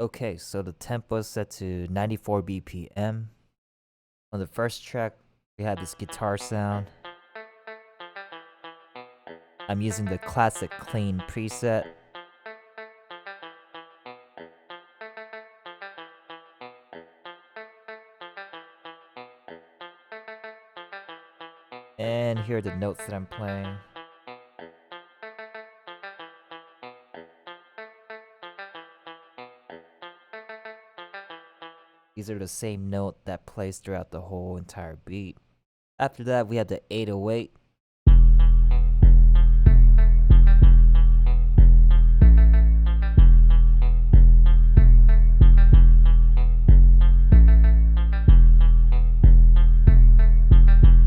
Okay, so the tempo is set to 94 BPM. On the first track, we had this guitar sound. I'm using the classic clean preset. And here are the notes that I'm playing. These are the same note that plays throughout the whole entire beat. After that, we have the 808.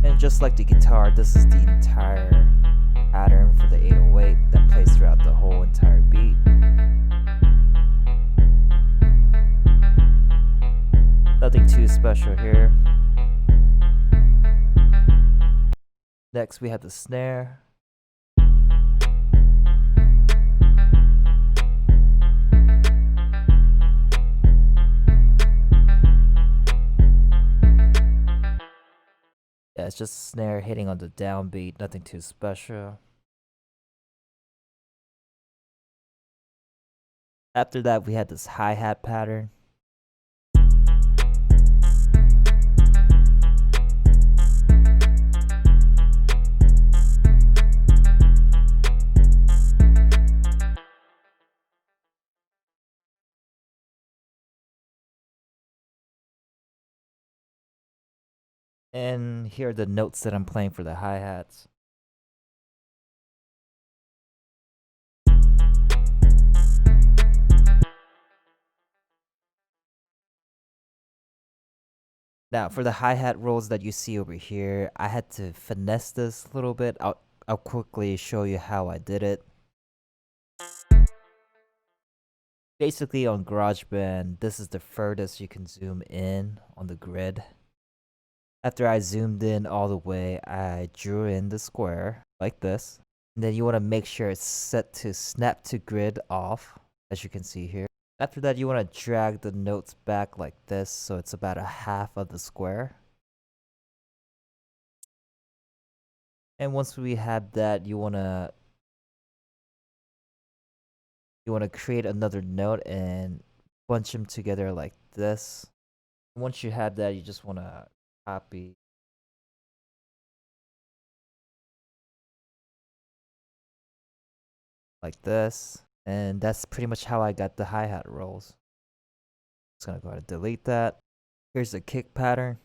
And just like the guitar, this is the entire pattern for the 808 that plays throughout the whole entire beat. Nothing too special here. Next, we have the snare. Yeah, it's just snare hitting on the downbeat, nothing too special. After that, we had this hi-hat pattern. And here are the notes that I'm playing for the hi-hats. Now, for the hi-hat rolls that you see over here, I had to finesse this a little bit. I'll quickly show you how I did it. Basically, on GarageBand, this is the furthest you can zoom in on the grid. After I zoomed in all the way, I drew in the square like this. And then you want to make sure it's set to snap to grid off, as you can see here. After that, you want to drag the notes back like this, so it's about a half of the square. And once we have that, you want to create another note and bunch them together like this. Once you have that, you just want to copy like this. And that's pretty much how I got the hi-hat rolls. Just gonna go ahead and delete that. Here's the kick pattern.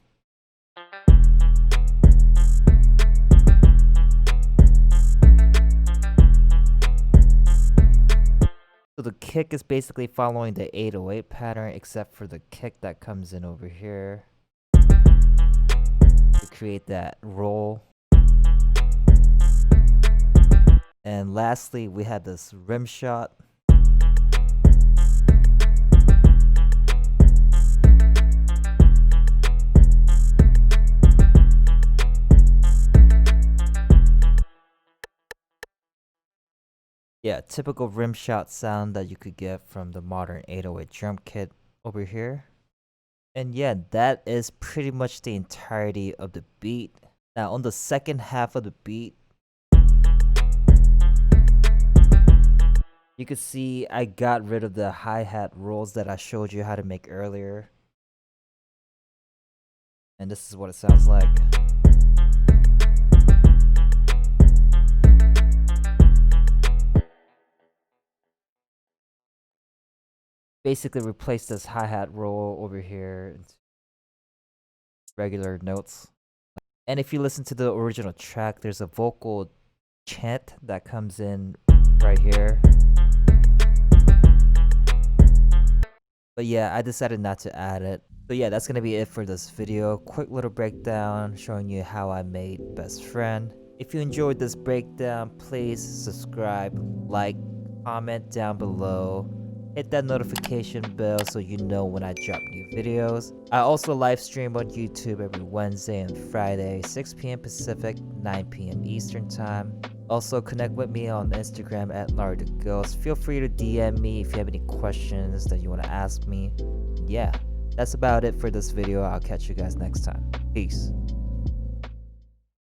So the kick is basically following the 808 pattern, except for the kick that comes in over here to create that roll. And lastly, we had this rim shot. Yeah, typical rim shot sound that you could get from the modern 808 drum kit over here. And yeah, that is pretty much the entirety of the beat. Now on the second half of the beat, you can see I got rid of the hi-hat rolls that I showed you how to make earlier. And this is what it sounds like. Basically replace this hi-hat roll over here into regular notes. And if you listen to the original track, there's a vocal chant that comes in right here. But yeah, I decided not to add it. So yeah, that's gonna be it for this video. Quick little breakdown showing you how I made Best Friend. If you enjoyed this breakdown, please subscribe, like, comment down below. Hit that notification bell so you know when I drop new videos. I also live stream on YouTube every Wednesday and Friday, 6 p.m. Pacific, 9 p.m. Eastern Time. Also, connect with me on Instagram at LarryTheGhost. Feel free to DM me if you have any questions that you want to ask me. Yeah, that's about it for this video. I'll catch you guys next time. Peace.